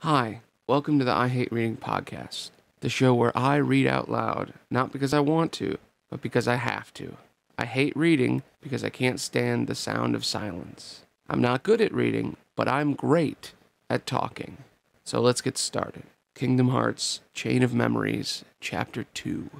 Hi, welcome to the I Hate Reading podcast, the show where I read out loud, not because I want to, but because I have to. I hate reading because I can't stand the sound of silence. I'm not good at reading, but I'm great at talking. So let's get started. Kingdom Hearts, Chain of Memories, Chapter 2.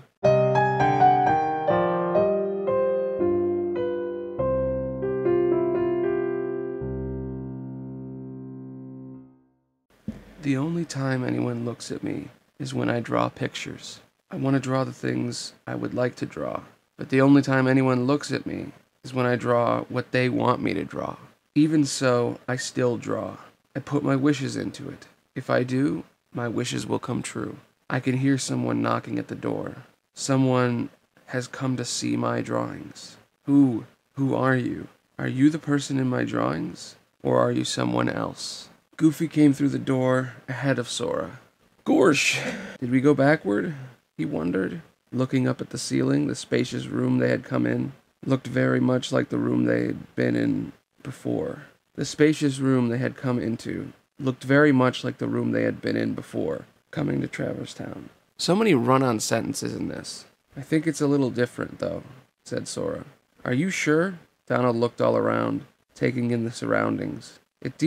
The only time anyone looks at me is when I draw pictures. I want to draw the things I would like to draw, but the only time anyone looks at me is when I draw what they want me to draw. Even so, I still draw. I put my wishes into it. If I do, my wishes will come true. I can hear someone knocking at the door. Someone has come to see my drawings. Who are you? Are you the person in my drawings, or are you someone else? Goofy came through the door ahead of Sora. Gorsh! Did we go backward? He wondered. Looking up at the ceiling, the spacious room they had come in looked very much like the room they had been in before. The spacious room they had come into looked very much like the room they had been in before, coming to Traverse Town. So many run-on sentences in this. I think it's a little different, though, said Sora. Are you sure? Donald looked all around, taking in the surroundings. It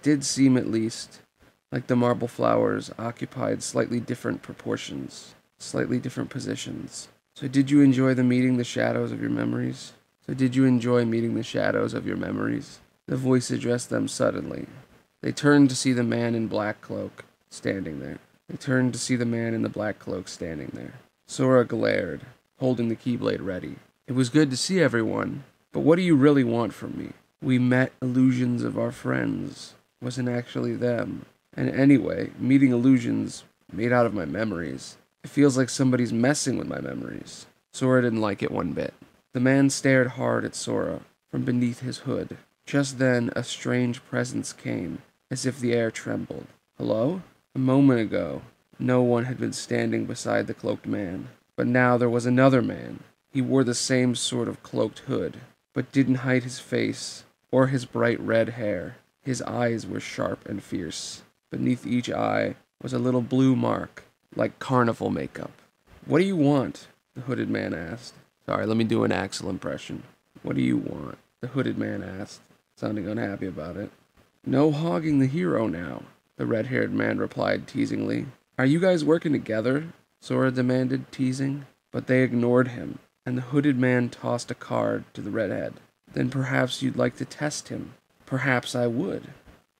did seem, at least, like the marble flowers occupied slightly different proportions, slightly different positions. So did you enjoy meeting the shadows of your memories? The voice addressed them suddenly. They turned to see the man in black cloak standing there. Sora glared, holding the Keyblade ready. It was good to see everyone, but what do you really want from me? We met illusions of our friends. Wasn't actually them. And anyway, meeting illusions made out of my memories. It feels like somebody's messing with my memories. Sora didn't like it one bit. The man stared hard at Sora from beneath his hood. Just then, a strange presence came, as if the air trembled. Hello? A moment ago, no one had been standing beside the cloaked man. But now there was another man. He wore the same sort of cloaked hood, but didn't hide his face or his bright red hair. His eyes were sharp and fierce. Beneath each eye was a little blue mark, like carnival makeup. What do you want? The hooded man asked. Sorry, let me do an Axel impression. What do you want? The hooded man asked, sounding unhappy about it. No hogging the hero now, the red-haired man replied teasingly. Are you guys working together? Sora demanded, teasing. But they ignored him, and the hooded man tossed a card to the redhead. Then perhaps you'd like to test him. Perhaps I would.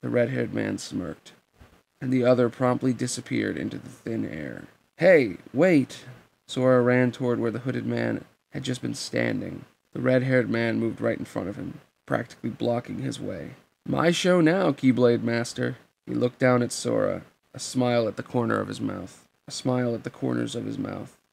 The red-haired man smirked, and the other promptly disappeared into the thin air. Hey, wait! Sora ran toward where the hooded man had just been standing. The red-haired man moved right in front of him, practically blocking his way. My show now, Keyblade Master. He looked down at Sora, a smile at the corners of his mouth.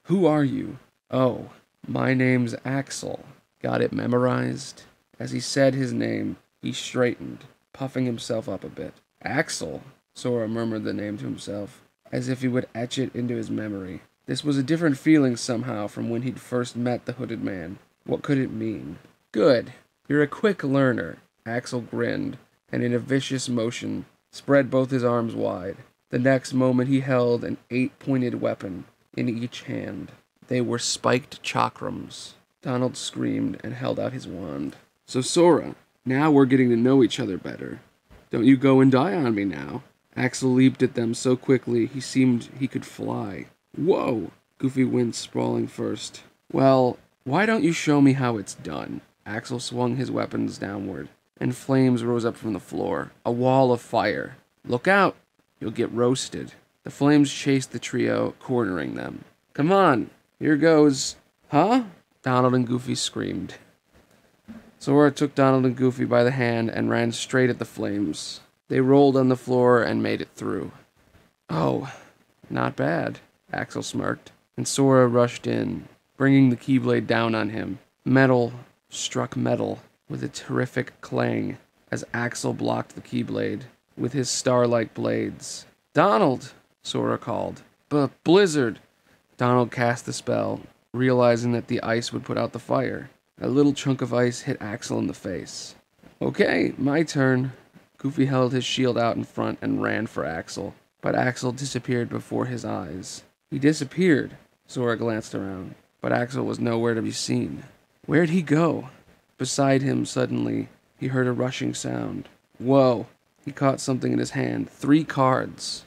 Who are you? Oh, my name's Axel. Got it memorized? As he said his name, he straightened, puffing himself up a bit. Axel, Sora murmured the name to himself, as if he would etch it into his memory. This was a different feeling somehow from when he'd first met the hooded man. What could it mean? Good. You're a quick learner. Axel grinned, and in a vicious motion, spread both his arms wide. The next moment he held an 8-pointed weapon in each hand. They were spiked chakrams. Donald screamed and held out his wand. So Sora, now we're getting to know each other better. Don't you go and die on me now. Axel leaped at them so quickly he seemed he could fly. Whoa! Goofy went sprawling first. Well, why don't you show me how it's done? Axel swung his weapons downward, and flames rose up from the floor. A wall of fire. Look out! You'll get roasted. The flames chased the trio, cornering them. Come on, here goes. Huh? Donald and Goofy screamed. Sora took Donald and Goofy by the hand and ran straight at the flames. They rolled on the floor and made it through. Oh, not bad, Axel smirked, and Sora rushed in, bringing the Keyblade down on him. Metal struck metal with a terrific clang as Axel blocked the Keyblade with his star-like blades. Donald, Sora called. Blizzard. Donald cast the spell, realizing that the ice would put out the fire. A little chunk of ice hit Axel in the face. Okay, my turn. Goofy held his shield out in front and ran for Axel, but Axel disappeared before his eyes. He disappeared. Sora glanced around, but Axel was nowhere to be seen. Where'd he go? Beside him, suddenly, he heard a rushing sound. Whoa! He caught something in his hand. 3 cards.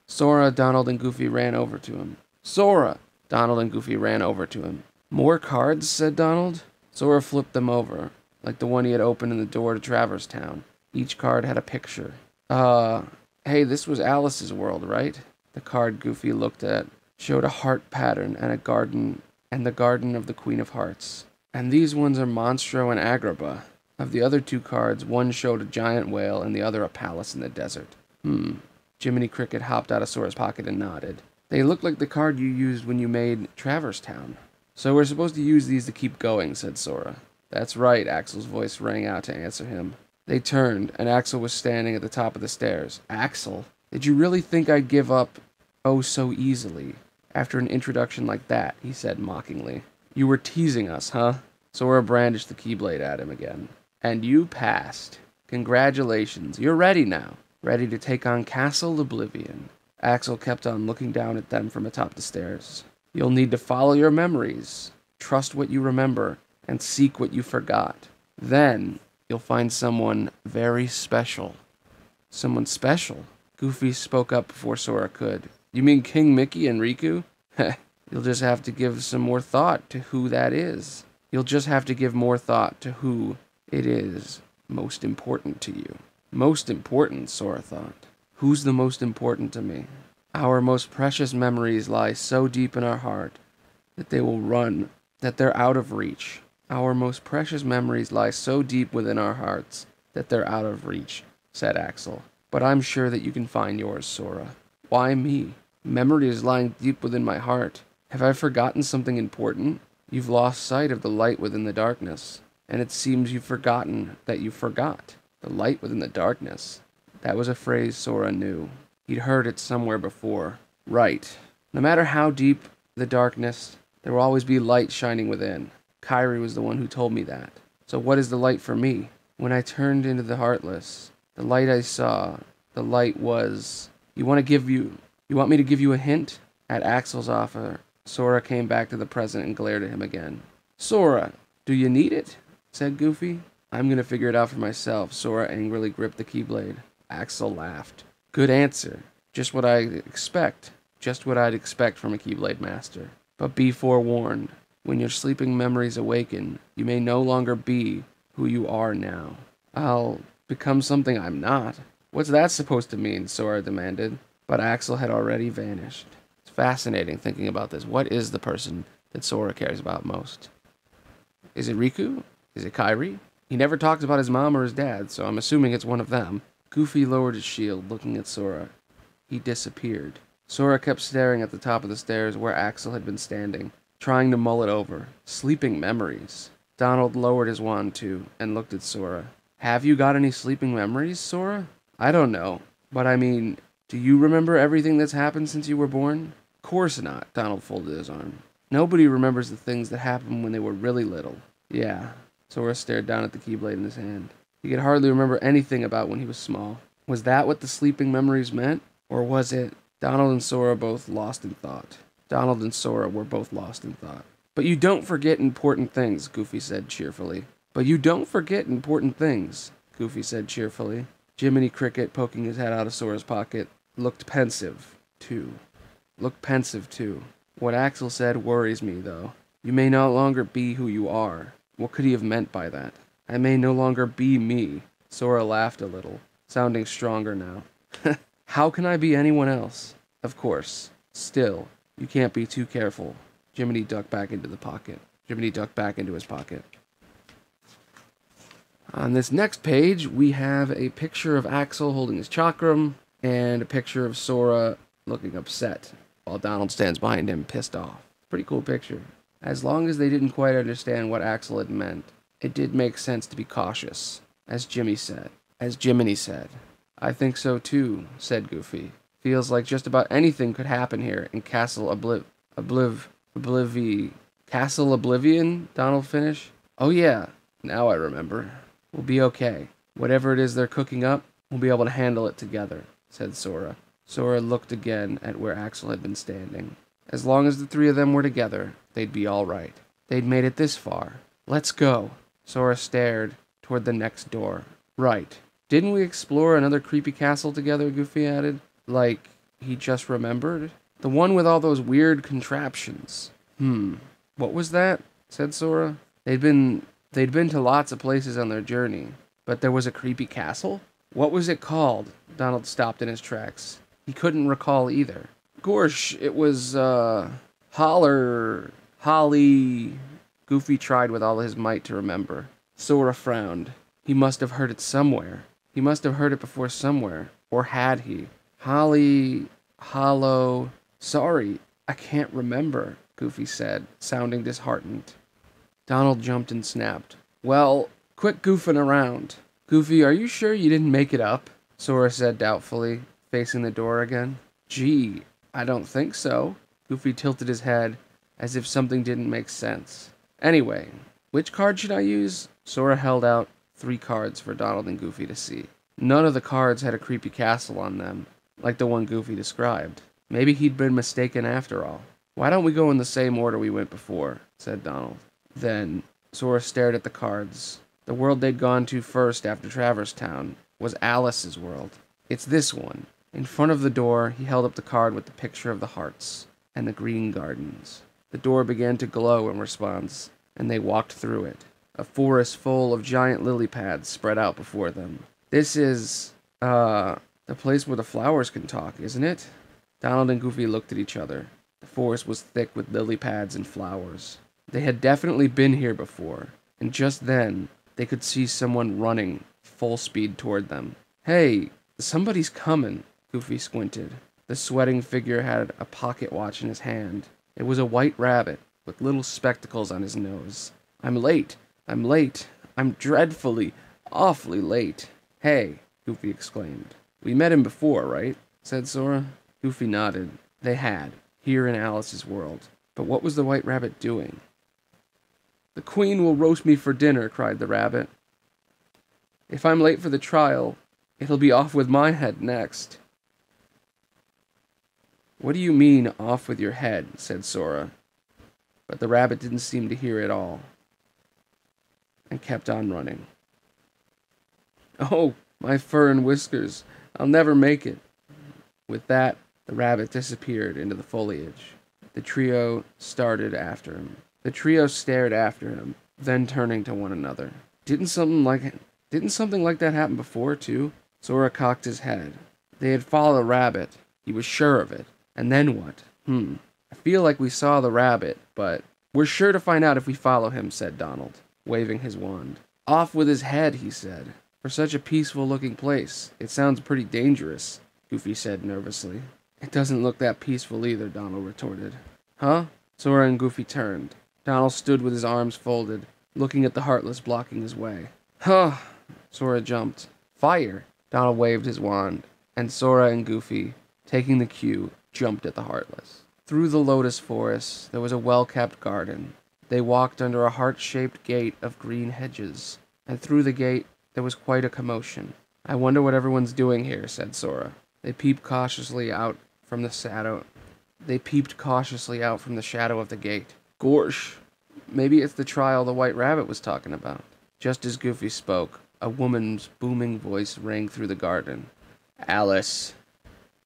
Sora, Donald, and Goofy ran over to him. Sora! Donald and Goofy ran over to him. More cards? Said Donald. Sora flipped them over, like the one he had opened in the door to Traverse Town. Each card had a picture. Hey, this was Alice's world, right? The card Goofy looked at showed a heart pattern and a garden, and the garden of the Queen of Hearts. And these ones are Monstro and Agrabah. Of the other 2 cards, one showed a giant whale and the other a palace in the desert. Jiminy Cricket hopped out of Sora's pocket and nodded. They look like the card you used when you made Traverse Town. So we're supposed to use these to keep going, said Sora. That's right, Axel's voice rang out to answer him. They turned, and Axel was standing at the top of the stairs. Axel, did you really think I'd give up oh so easily after an introduction like that? He said mockingly. You were teasing us, huh? Sora brandished the Keyblade at him again. And you passed. Congratulations. You're ready now. Ready to take on Castle Oblivion. Axel kept on looking down at them from atop the stairs. You'll need to follow your memories, trust what you remember, and seek what you forgot. Then, you'll find someone very special. Someone special? Goofy spoke up before Sora could. You mean King Mickey and Riku? Heh, you'll just have to give some more thought to who that is. You'll just have to give more thought to who it is most important to you. Most important, Sora thought. Who's the most important to me? Our most precious memories lie so deep in our heart that they're out of reach. Our most precious memories lie so deep within our hearts that they're out of reach, said Axel. But I'm sure that you can find yours, Sora. Why me? Memory is lying deep within my heart. Have I forgotten something important? You've lost sight of the light within the darkness, and it seems you've forgotten that you forgot. The light within the darkness. That was a phrase Sora knew. He'd heard it somewhere before. Right. No matter how deep the darkness, there will always be light shining within. Kairi was the one who told me that. So what is the light for me? When I turned into the Heartless, the light I saw, the light was... You want me to give you a hint? At Axel's offer, Sora came back to the present and glared at him again. Sora, do you need it? Said Goofy. I'm going to figure it out for myself. Sora angrily gripped the Keyblade. Axel laughed. Good answer. Just what I'd expect. Just what I'd expect from a Keyblade master. But be forewarned. When your sleeping memories awaken, you may no longer be who you are now. I'll become something I'm not. What's that supposed to mean? Sora demanded. But Axel had already vanished. It's fascinating thinking about this. What is the person that Sora cares about most? Is it Riku? Is it Kairi? He never talks about his mom or his dad, so I'm assuming it's one of them. Goofy lowered his shield, looking at Sora. He disappeared. Sora kept staring at the top of the stairs where Axel had been standing, trying to mull it over. Sleeping memories. Donald lowered his wand too, and looked at Sora. Have you got any sleeping memories, Sora? I don't know, but I mean, do you remember everything that's happened since you were born? Course not, Donald folded his arm. Nobody remembers the things that happened when they were really little. Yeah. Sora stared down at the Keyblade in his hand. He could hardly remember anything about when he was small. Was that what the sleeping memories meant? Or was it... Donald and Sora both lost in thought. Donald and Sora were both lost in thought. But you don't forget important things, Goofy said cheerfully. But you don't forget important things, Goofy said cheerfully. Jiminy Cricket, poking his head out of Sora's pocket, looked pensive, too. What Axel said worries me, though. You may no longer be who you are. What could he have meant by that? I may no longer be me. Sora laughed a little, sounding stronger now. How can I be anyone else? Of course. Still, you can't be too careful. Jiminy ducked back into his pocket. On this next page, we have a picture of Axel holding his chakram, and a picture of Sora looking upset, while Donald stands behind him, pissed off. Pretty cool picture. As long as they didn't quite understand what Axel had meant, it did make sense to be cautious, as Jiminy said. I think so too, said Goofy. Feels like just about anything could happen here in Castle Castle Oblivion, Donald finished. Oh yeah, now I remember. We'll be okay. Whatever it is they're cooking up, We'll be able to handle it together, said Sora. Sora looked again at where Axel had been standing. As long as the three of them were together, they'd be all right. They'd made it this far. Let's go. Sora stared toward the next door. Right. Didn't we explore another creepy castle together, Goofy added? Like he just remembered? The one with all those weird contraptions. What was that? Said Sora. They'd been to lots of places on their journey, but there was a creepy castle? What was it called? Donald stopped in his tracks. He couldn't recall either. Gorsh, it was, Holly... Goofy tried with all his might to remember. Sora frowned. He must have heard it somewhere. He must have heard it before somewhere. Or had he? Hollow... Sorry, I can't remember, Goofy said, sounding disheartened. Donald jumped and snapped. Well, quit goofing around. Goofy, are you sure you didn't make it up? Sora said doubtfully, facing the door again. Gee, I don't think so. Goofy tilted his head, as if something didn't make sense. Anyway, which card should I use? Sora held out 3 cards for Donald and Goofy to see. None of the cards had a creepy castle on them, like the one Goofy described. Maybe he'd been mistaken after all. Why don't we go in the same order we went before? Said Donald. Then, Sora stared at the cards. The world they'd gone to first after Traverse Town was Alice's world. It's this one. In front of the door, he held up the card with the picture of the hearts and the green gardens. The door began to glow in response, and they walked through it. A forest full of giant lily pads spread out before them. This is, the place where the flowers can talk, isn't it? Donald and Goofy looked at each other. The forest was thick with lily pads and flowers. They had definitely been here before, and just then, they could see someone running full speed toward them. Hey, somebody's coming, Goofy squinted. The sweating figure had a pocket watch in his hand. It was a white rabbit with little spectacles on his nose. I'm late. I'm dreadfully, awfully late. Hey, Goofy exclaimed. We met him before, right? Said Sora. Goofy nodded. They had, here in Alice's world. But what was the white rabbit doing? The Queen will roast me for dinner, cried the rabbit. If I'm late for the trial, it'll be off with my head next. What do you mean, off with your head? Said Sora. But the rabbit didn't seem to hear it all, and kept on running. Oh, my fur and whiskers. I'll never make it. With that, the rabbit disappeared into the foliage. The trio stared after him, then turning to one another. Didn't something like that happen before, too? Sora cocked his head. They had followed a rabbit. He was sure of it. And then what? I feel like we saw the rabbit, but we're sure to find out if we follow him, said Donald, waving his wand. Off with his head, he said. For such a peaceful-looking place, it sounds pretty dangerous, Goofy said nervously. It doesn't look that peaceful either, Donald retorted. Huh? Sora and Goofy turned. Donald stood with his arms folded, looking at the Heartless blocking his way. Huh! Sora jumped. Fire! Donald waved his wand, and Sora and Goofy, taking the cue, jumped at the Heartless. Through the lotus forest, there was a well-kept garden. They walked under a heart-shaped gate of green hedges, and through the gate there was quite a commotion. I wonder what everyone's doing here, said Sora. They peeped cautiously out from the shadow of the gate. Gorsh! Maybe it's the trial the White Rabbit was talking about. Just as Goofy spoke, a woman's booming voice rang through the garden. Alice,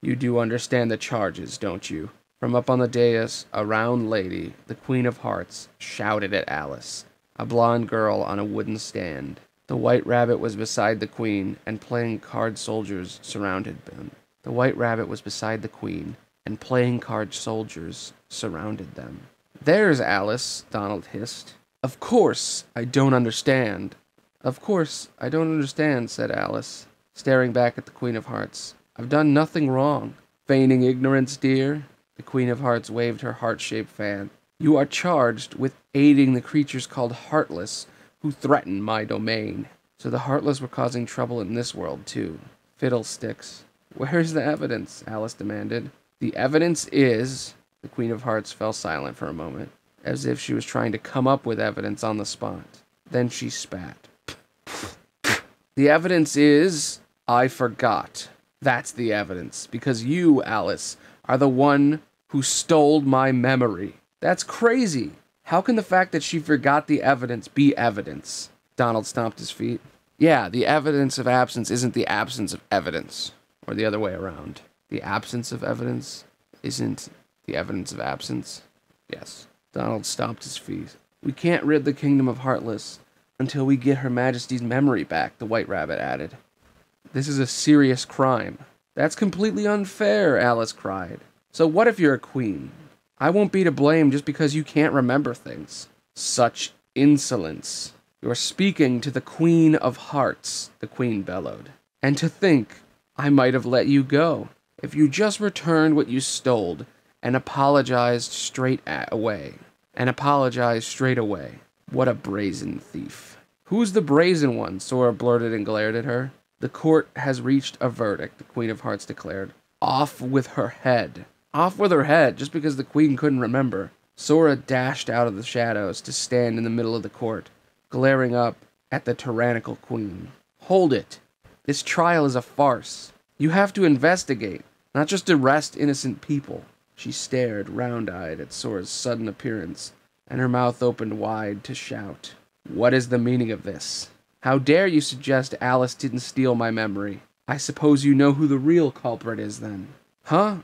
you do understand the charges, don't you? From up on the dais, a round lady, the Queen of Hearts, shouted at Alice, a blonde girl on a wooden stand. The White Rabbit was beside the Queen, and playing card soldiers surrounded them. The White Rabbit was beside the Queen, and playing card soldiers surrounded them. There's Alice, Donald hissed. Of course, I don't understand. Of course, I don't understand, said Alice, staring back at the Queen of Hearts. I've done nothing wrong. Feigning ignorance, dear? The Queen of Hearts waved her heart-shaped fan. You are charged with aiding the creatures called Heartless, who threaten my domain. So the Heartless were causing trouble in this world, too. Fiddlesticks. Where's the evidence? Alice demanded. The evidence is... The Queen of Hearts fell silent for a moment, as if she was trying to come up with evidence on the spot. Then she spat. The evidence is... I forgot. That's the evidence. Because you, Alice, are the one who stole my memory. That's crazy. How can the fact that she forgot the evidence be evidence? Donald stomped his feet. Yeah, the evidence of absence isn't the absence of evidence. Or the other way around. The absence of evidence isn't the evidence of absence. Yes. Donald stomped his feet. We can't rid the kingdom of Heartless until we get Her Majesty's memory back, the White Rabbit added. This is a serious crime. That's completely unfair, Alice cried. So what if you're a queen? I won't be to blame just because you can't remember things. Such insolence. You're speaking to the Queen of Hearts, the Queen bellowed. And to think I might have let you go if you just returned what you stole and apologized straight away. What a brazen thief. Who's the brazen one? Sora blurted and glared at her. The court has reached a verdict, the Queen of Hearts declared. Off with her head. Off with her head, just because the queen couldn't remember. Sora dashed out of the shadows to stand in the middle of the court, glaring up at the tyrannical queen. Hold it. This trial is a farce. You have to investigate, not just arrest innocent people. She stared, round-eyed, at Sora's sudden appearance, and her mouth opened wide to shout. What is the meaning of this? How dare you suggest Alice didn't steal my memory? I suppose you know who the real culprit is, then. Huh?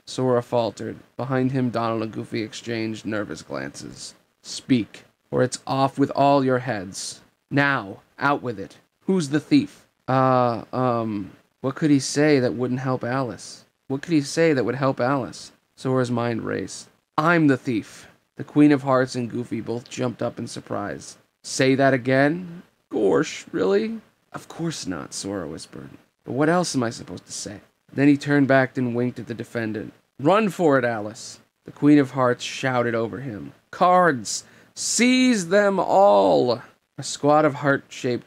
Sora faltered. Behind him, Donald and Goofy exchanged nervous glances. Speak, or it's off with all your heads. Now, out with it. Who's the thief? What could he say that wouldn't help Alice? What could he say that would help Alice? Sora's mind raced. I'm the thief. The Queen of Hearts and Goofy both jumped up in surprise. Say that again? Gorsh, really? Of course not, Sora whispered. But what else am I supposed to say? Then he turned back and winked at the defendant. Run for it, Alice. The Queen of Hearts shouted over him. Cards! Seize them all! A squad of heart-playing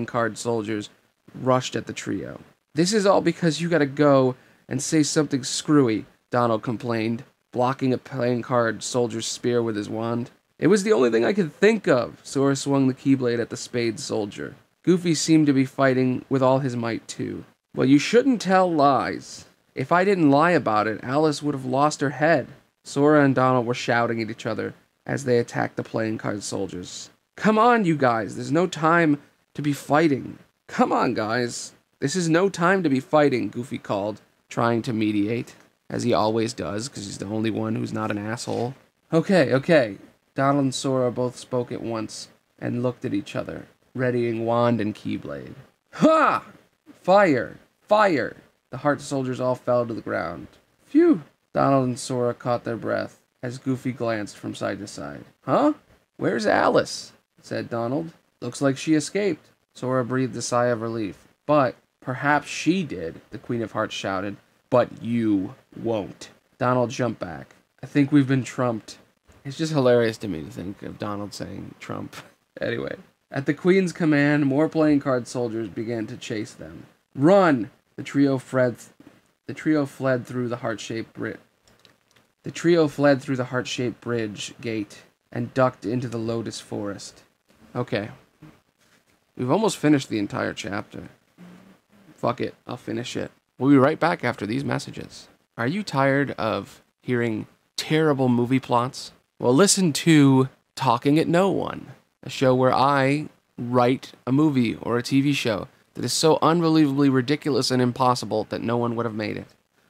card soldiers rushed at the trio. This is all because you gotta go and say something screwy, Donald complained, blocking a playing card soldier's spear with his wand. It was the only thing I could think of. Sora swung the keyblade at the spade soldier. Goofy seemed to be fighting with all his might, too. Well, you shouldn't tell lies. If I didn't lie about it, Alice would have lost her head. Sora and Donald were shouting at each other as they attacked the playing card soldiers. Come on, you guys. There's no time to be fighting. Come on, guys. This is no time to be fighting, Goofy called, trying to mediate, as he always does, because he's the only one who's not an asshole. Okay. Donald and Sora both spoke at once and looked at each other, readying wand and keyblade. Ha! Fire! Fire! The heart soldiers all fell to the ground. Phew! Donald and Sora caught their breath as Goofy glanced from side to side. Huh? Where's Alice? Said Donald. Looks like she escaped. Sora breathed a sigh of relief. But perhaps she did, the Queen of Hearts shouted. But you won't. Donald jumped back. I think we've been trumped. It's just hilarious to me to think of Donald saying Trump. Anyway, at the Queen's command, more playing card soldiers began to chase them. Run! The trio fled through the heart-shaped bridge gate and ducked into the Lotus Forest. Okay. We've almost finished the entire chapter. Fuck it, I'll finish it. We'll be right back after these messages. Are you tired of hearing terrible movie plots? Well, listen to Talking at No One, a show where I write a movie or a TV show that is so unbelievably ridiculous and impossible that no one would have made it.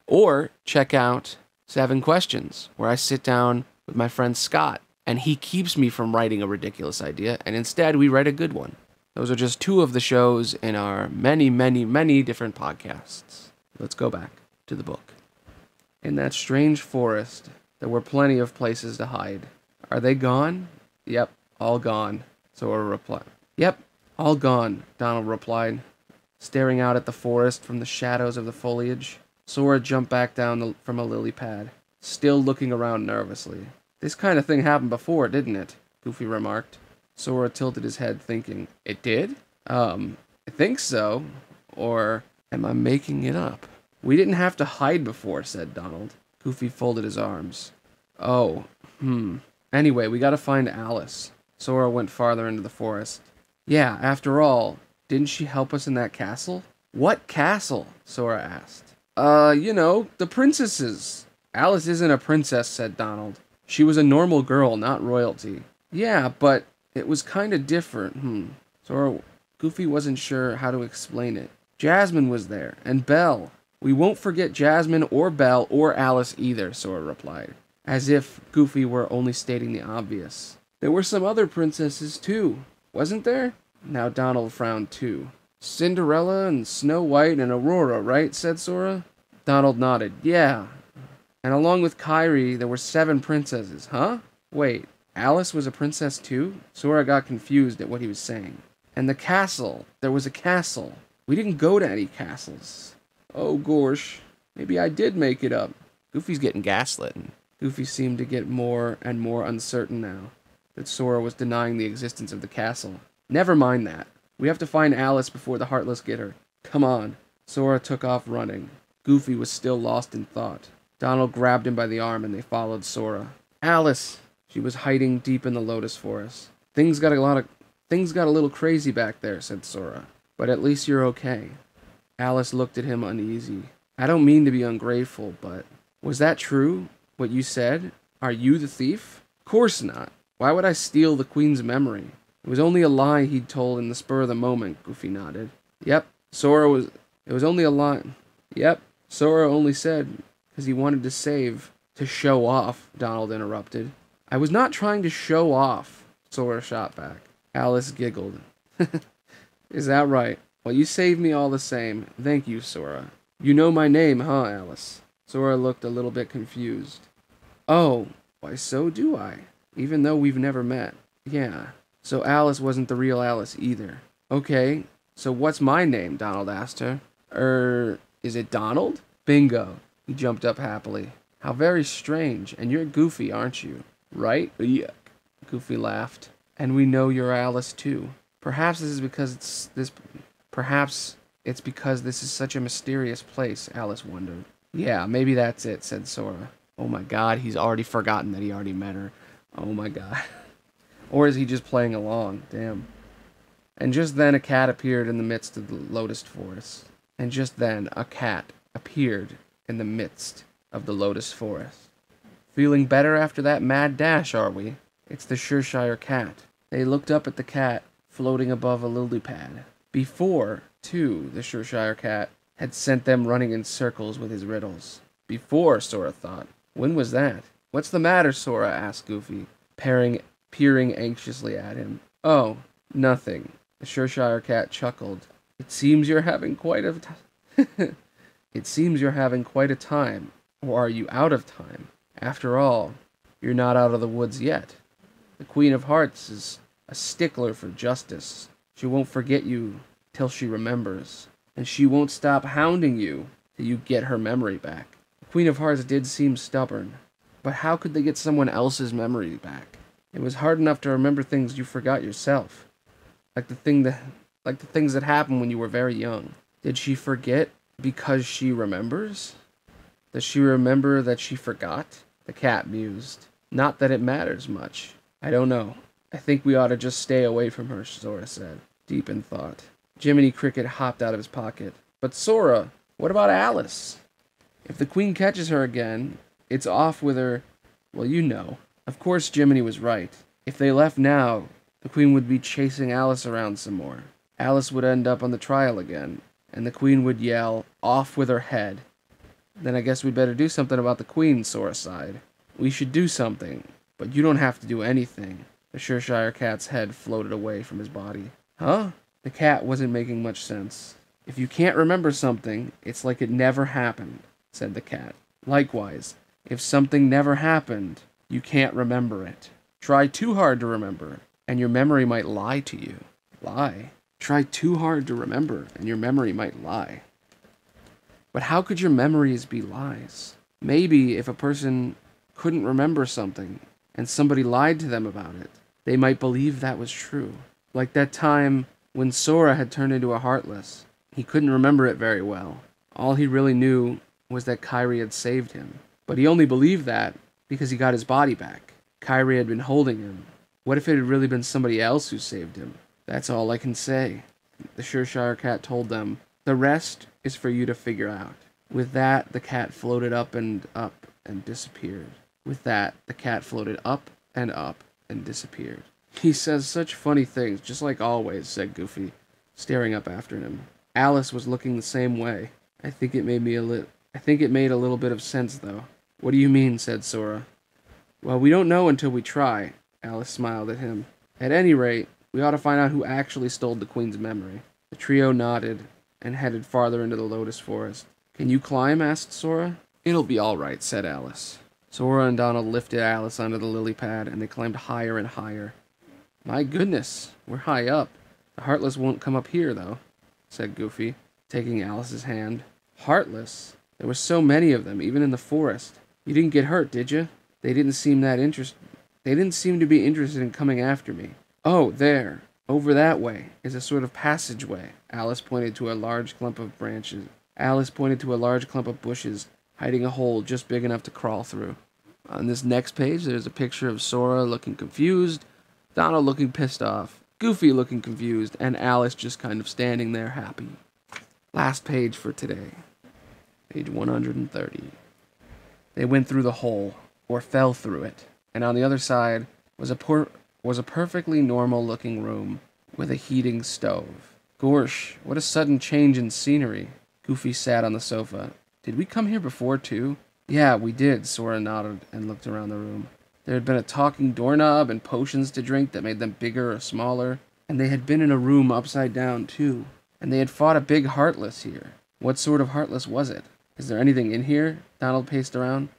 Or check out 7 Questions, where I sit down with my friend Scott, and he keeps me from writing a ridiculous idea, and instead we write a good one. Those are just 2 of the shows in our many, many, many different podcasts. Let's go back to the book. In that strange forest, there were plenty of places to hide. Are they gone? Yep, all gone, Sora replied. Yep, all gone, Donald replied, staring out at the forest from the shadows of the foliage. Sora jumped back down from a lily pad, still looking around nervously. This kind of thing happened before, didn't it? Goofy remarked. Sora tilted his head, thinking, it did? I think so. Or am I making it up? We didn't have to hide before, said Donald. Goofy folded his arms. Oh, Anyway, we gotta find Alice. Sora went farther into the forest. Yeah, after all, Didn't she help us in that castle? What castle? Sora asked. The princesses. Alice isn't a princess, said Donald. She was a normal girl, not royalty. Yeah, but it was kind of different. Sora, Goofy wasn't sure how to explain it. Jasmine was there, and Belle. We won't forget Jasmine or Belle or Alice either, Sora replied, as if Goofy were only stating the obvious. There were some other princesses too, wasn't there? Now Donald frowned too. Cinderella and Snow White and Aurora, right? Said Sora. Donald nodded. Yeah. And along with Kairi, there were 7 princesses, huh? Wait, Alice was a princess too? Sora got confused at what he was saying. And the castle. There was a castle. We didn't go to any castles. Oh, gosh. Maybe I did make it up. Goofy's getting gaslit. Goofy seemed to get more and more uncertain now that Sora was denying the existence of the castle. Never mind that. We have to find Alice before the Heartless get her. Come on. Sora took off running. Goofy was still lost in thought. Donald grabbed him by the arm and they followed Sora. Alice! She was hiding deep in the Lotus Forest. Things got a little crazy back there, said Sora. But at least you're okay. Alice looked at him uneasy. I don't mean to be ungrateful, but... Was that true? What you said? Are you the thief? Course not. Why would I steal the Queen's memory? It was only a lie he'd told in the spur of the moment, Goofy nodded. It was only a lie. Yep, Sora only said, because he wanted to save. To show off, Donald interrupted. I was not trying to show off, Sora shot back. Alice giggled. Is that right? Well, you saved me all the same. Thank you, Sora. You know my name, huh, Alice? Sora looked a little bit confused. Oh, why so do I? Even though we've never met. Yeah. So Alice wasn't the real Alice either. Okay, so what's my name? Donald asked her. Is it Donald? Bingo. He jumped up happily. How very strange. And you're Goofy, aren't you? Right? Yuck. Goofy laughed. And we know you're Alice too. Perhaps it's because this is such a mysterious place, Alice wondered. Yeah, maybe that's it, said Sora. Oh my god, he's already forgotten that he already met her. Oh my god. Or is he just playing along? Damn. And just then a cat appeared in the midst of the Lotus Forest. And just then a cat appeared in the midst of the Lotus Forest. Feeling better after that mad dash, are we? It's the Cheshire Cat. They looked up at the cat floating above a lily pad. Before, too, the Cheshire Cat had sent them running in circles with his riddles. Before, Sora thought. When was that? What's the matter, Sora? Asked Goofy, peering anxiously at him. Oh, nothing. The Cheshire Cat chuckled. It seems you're having quite a time. Or are you out of time? After all, you're not out of the woods yet. The Queen of Hearts is a stickler for justice. She won't forget you till she remembers. And she won't stop hounding you till you get her memory back. The Queen of Hearts did seem stubborn. But how could they get someone else's memory back? It was hard enough to remember things you forgot yourself. Like the things that happened when you were very young. Did she forget because she remembers? Does she remember that she forgot? The cat mused. Not that it matters much. I don't know. I think we ought to just stay away from her, Sora said, deep in thought. Jiminy Cricket hopped out of his pocket. But Sora, what about Alice? If the Queen catches her again, it's off with her. Well, you know. Of course Jiminy was right. If they left now, the Queen would be chasing Alice around some more. Alice would end up on the trial again, and the Queen would yell, off with her head. Then I guess we'd better do something about the Queen, Sora sighed. We should do something, but you don't have to do anything. The Cheshire Cat's head floated away from his body. Huh? The cat wasn't making much sense. If you can't remember something, it's like it never happened, said the cat. Likewise, if something never happened, you can't remember it. Try too hard to remember, and your memory might lie to you. Lie? Try too hard to remember, and your memory might lie. But how could your memories be lies? Maybe if a person couldn't remember something, and somebody lied to them about it, they might believe that was true. Like that time when Sora had turned into a Heartless. He couldn't remember it very well. All he really knew was that Kairi had saved him. But he only believed that because he got his body back. Kairi had been holding him. What if it had really been somebody else who saved him? That's all I can say. the Cheshire Cat told them. The rest is for you to figure out. With that, the cat floated up and disappeared. With that, the cat floated up and disappeared. He says such funny things, just like always, said Goofy, staring up after him. Alice was looking the same way. I think it made a little bit of sense, though. What do you mean, said Sora. Well, we don't know until we try. Alice smiled at him. At any rate, we ought to find out who actually stole the Queen's memory. The trio nodded and headed farther into the lotus forest. Can you climb? Asked Sora. It'll be all right, said Alice. Sora and Donald lifted Alice onto the lily pad, and they climbed higher and higher. My goodness, we're high up. The Heartless won't come up here, though, said Goofy, taking Alice's hand. Heartless? There were so many of them, even in the forest. You didn't get hurt, did you? They didn't seem to be interested in coming after me. Oh, there, over that way, is a sort of passageway. Alice pointed to a large clump of bushes, hiding a hole just big enough to crawl through. On this next page, there's a picture of Sora looking confused, Donald looking pissed off, Goofy looking confused, and Alice just kind of standing there happy. Last page for today. Page 130. They went through the hole, or fell through it, and on the other side was a perfectly normal-looking room with a heating stove. Gorsh, what a sudden change in scenery. Goofy sat on the sofa. Did we come here before, too? Yeah, we did, Sora nodded and looked around the room. There had been a talking doorknob and potions to drink that made them bigger or smaller, and they had been in a room upside down, too. And they had fought a big Heartless here. What sort of Heartless was it? Is there anything in here? Donald paced around.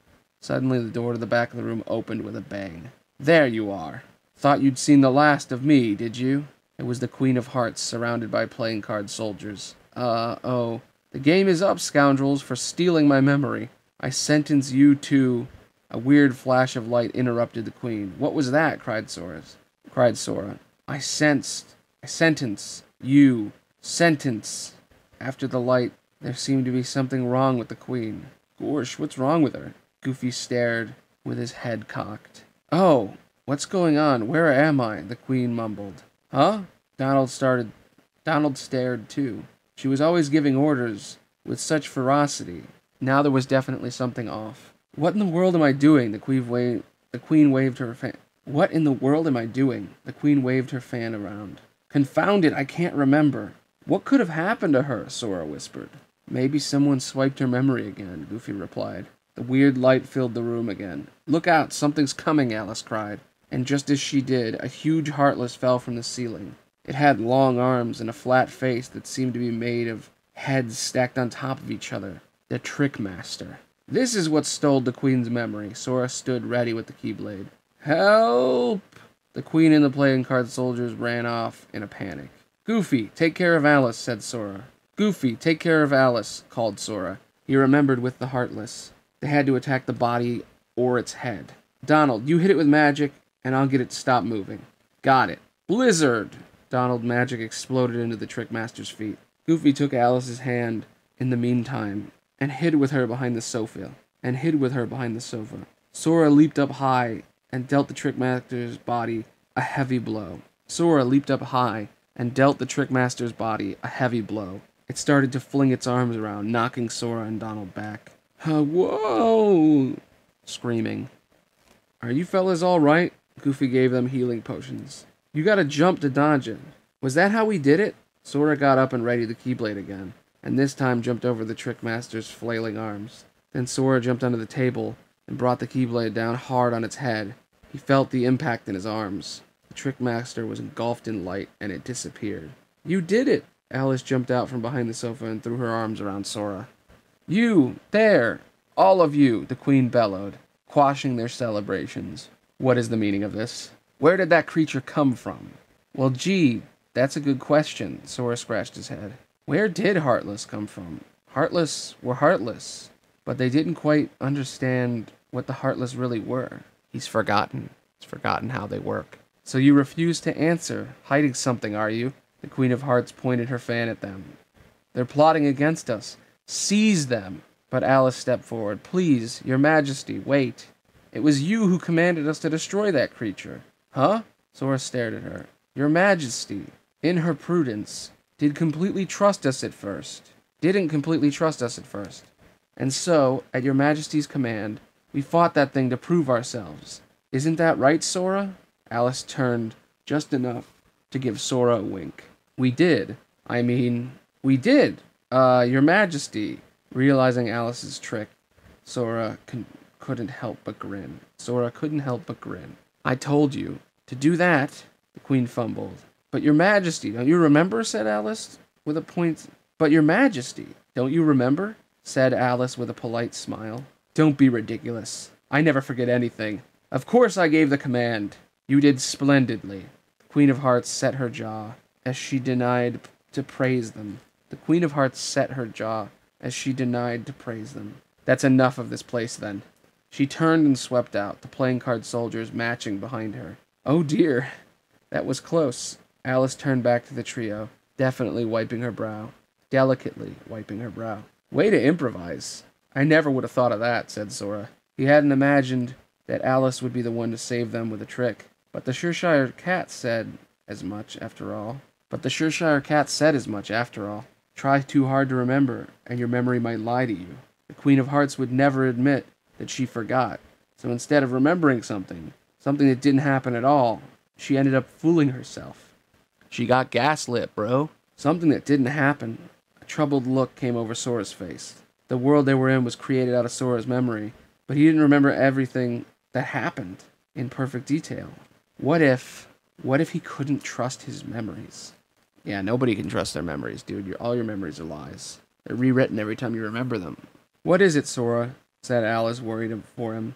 Suddenly the door to the back of the room opened with a bang. There you are. Thought you'd seen the last of me, did you? It was the Queen of Hearts, surrounded by playing card soldiers. Oh. The game is up, scoundrels, for stealing my memory. I sentence you to... A weird flash of light interrupted the Queen. What was that? Cried Sora. I sentence you. Sentence. After the light, there seemed to be something wrong with the Queen. Gorsh, what's wrong with her? Goofy stared, with his head cocked. Oh, what's going on? Where am I? The Queen mumbled. Huh? Donald stared, too. She was always giving orders with such ferocity. Now there was definitely something off. What in the world am I doing? The Queen waved her fan. What in the world am I doing? The Queen waved her fan around. Confound it, I can't remember. What could have happened to her? Sora whispered. Maybe someone swiped her memory again, Goofy replied. The weird light filled the room again. Look out, something's coming, Alice cried. And just as she did, a huge Heartless fell from the ceiling. It had long arms and a flat face that seemed to be made of heads stacked on top of each other. The Trickmaster. This is what stole the Queen's memory. Sora stood ready with the Keyblade. Help! The Queen and the playing card soldiers ran off in a panic. Goofy, take care of Alice, said Sora. Goofy, take care of Alice, called Sora. He remembered with the Heartless. They had to attack the body or its head. Donald, you hit it with magic, and I'll get it to stop moving. Got it. Blizzard! Donald magic exploded into the Trickmaster's feet. Goofy took Alice's hand in the meantime and hid with her behind the sofa. Sora leaped up high and dealt the Trickmaster's body a heavy blow. It started to fling its arms around, knocking Sora and Donald back. Whoa! Screaming. Are you fellas all right? Goofy gave them healing potions. You gotta jump to dodge it. Was that how we did it? Sora got up and readied the Keyblade again, and this time jumped over the Trickmaster's flailing arms. Then Sora jumped onto the table and brought the Keyblade down hard on its head. He felt the impact in his arms. The Trickmaster was engulfed in light, and it disappeared. You did it! Alice jumped out from behind the sofa and threw her arms around Sora. You! There! All of you! The Queen bellowed, quashing their celebrations. What is the meaning of this? Where did that creature come from? Well, gee, that's a good question. Sora scratched his head. Where did Heartless come from? Heartless were heartless, but they didn't quite understand what the Heartless really were. He's forgotten how they work. So you refuse to answer, hiding something, are you? The Queen of Hearts pointed her fan at them. They're plotting against us. Seize them! But Alice stepped forward. Please, Your Majesty, wait. It was you who commanded us to destroy that creature. Huh? Sora stared at her. Your Majesty, in her prudence, didn't completely trust us at first. And so, at your majesty's command, we fought that thing to prove ourselves. Isn't that right, Sora? Alice turned just enough to give Sora a wink. We did. Your majesty. Realizing Alice's trick, Sora couldn't help but grin. I told you. To do that, the queen fumbled. But your majesty, don't you remember? Said Alice with a point. But your majesty, don't you remember? Said Alice with a polite smile. Don't be ridiculous. I never forget anything. Of course I gave the command. You did splendidly. The Queen of Hearts set her jaw as she denied to praise them. That's enough of this place, then. She turned and swept out, the playing card soldiers matching behind her. Oh dear, that was close. Alice turned back to the trio, delicately wiping her brow. Way to improvise. I never would have thought of that, said Sora. He hadn't imagined that Alice would be the one to save them with a trick. But the Cheshire Cat said as much after all. Try too hard to remember, and your memory might lie to you. The Queen of Hearts would never admit that she forgot. So instead of remembering something that didn't happen at all, she ended up fooling herself. She got gaslit, bro. Something that didn't happen. A troubled look came over Sora's face. The world they were in was created out of Sora's memory, but he didn't remember everything that happened in perfect detail. What if he couldn't trust his memories? Yeah, nobody can trust their memories, dude. All your memories are lies. They're rewritten every time you remember them. What is it, Sora? Said Alice, worried for him.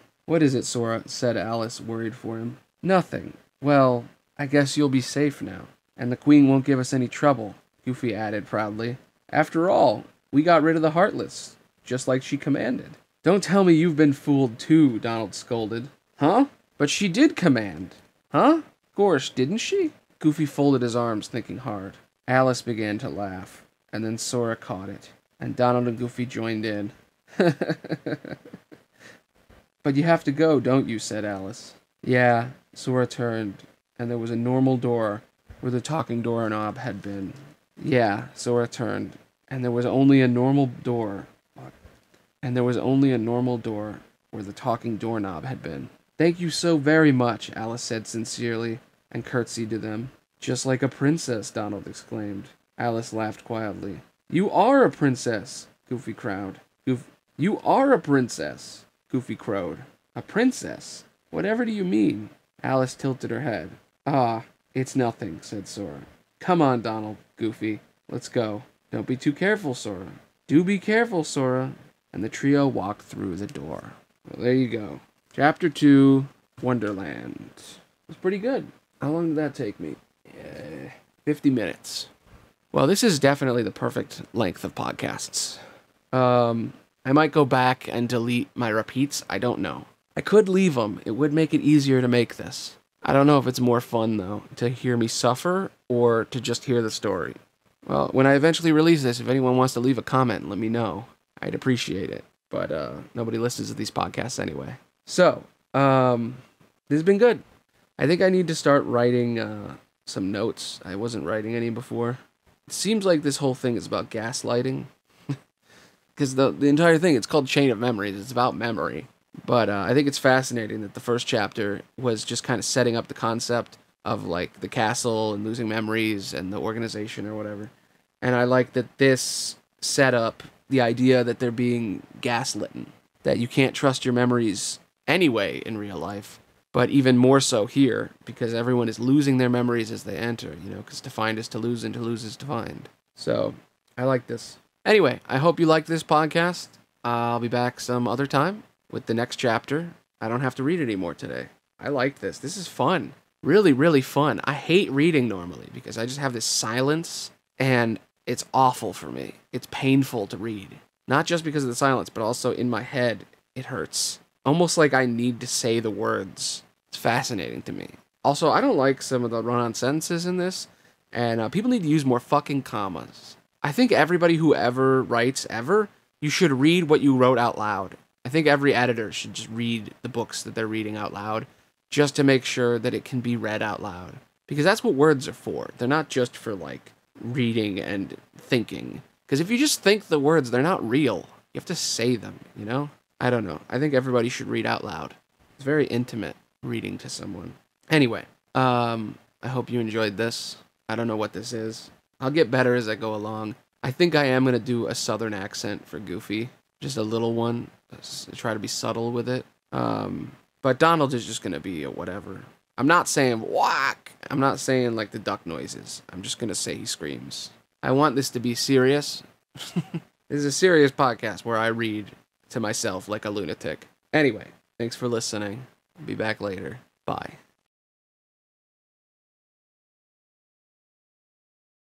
Nothing. Well, I guess you'll be safe now. And the Queen won't give us any trouble, Goofy added proudly. After all, we got rid of the Heartless, just like she commanded. Don't tell me you've been fooled too, Donald scolded. Huh? But she did command. Huh? Gosh, didn't she? Goofy folded his arms, thinking hard. Alice began to laugh, and then Sora caught it, and Donald and Goofy joined in. But you have to go, don't you? Said Alice. Yeah, Sora turned, and there was a normal door where the talking doorknob had been. Sora turned, and there was only a normal door. Where the talking doorknob had been. Thank you so very much, Alice said sincerely, and curtsied to them. Just like a princess, Donald exclaimed. Alice laughed quietly. You are a princess, Goofy crowed. You are a princess, Goofy crowed. A princess? Whatever do you mean? Alice tilted her head. Ah, it's nothing, said Sora. Come on, Donald, Goofy. Let's go. Don't be too careful, Sora. Do be careful, Sora. And the trio walked through the door. Well, there you go. Chapter 2, Wonderland. It was pretty good. How long did that take me? 50 minutes. Well, this is definitely the perfect length of podcasts. I might go back and delete my repeats. I don't know. I could leave them. It would make it easier to make this. I don't know if it's more fun, though, to hear me suffer or to just hear the story. Well, when I eventually release this, if anyone wants to leave a comment, let me know. I'd appreciate it. But nobody listens to these podcasts anyway. So, this has been good. I think I need to start writing some notes. I wasn't writing any before. It seems like this whole thing is about gaslighting. Because the entire thing, it's called Chain of Memories. It's about memory. But I think it's fascinating that the first chapter was just kind of setting up the concept of, like, the castle and losing memories and the organization or whatever. And I like that this set up the idea that they're being gaslitten. That you can't trust your memories anyway in real life. But even more so here, because everyone is losing their memories as they enter, because to find is to lose and to lose is to find. So, I like this. Anyway, I hope you liked this podcast. I'll be back some other time with the next chapter. I don't have to read anymore today. I like this. This is fun. Really, really fun. I hate reading normally because I just have this silence and it's awful for me. It's painful to read. Not just because of the silence, but also in my head, it hurts. Almost like I need to say the words. It's fascinating to me. Also, I don't like some of the run-on sentences in this, and people need to use more fucking commas. I think everybody who ever writes ever, you should read what you wrote out loud. I think every editor should just read the books that they're reading out loud, just to make sure that it can be read out loud. Because that's what words are for. They're not just for, like, reading and thinking. Because if you just think the words, they're not real. You have to say them, you know? I don't know. I think everybody should read out loud. It's very intimate reading to someone. Anyway, I hope you enjoyed this. I don't know what this is. I'll get better as I go along. I think I am going to do a southern accent for Goofy. Just a little one. Try to be subtle with it. But Donald is just going to be a whatever. I'm not saying whack. I'm not saying like the duck noises. I'm just going to say he screams. I want this to be serious. This is a serious podcast where I read to myself like a lunatic. Anyway, thanks for listening. I'll be back later. Bye.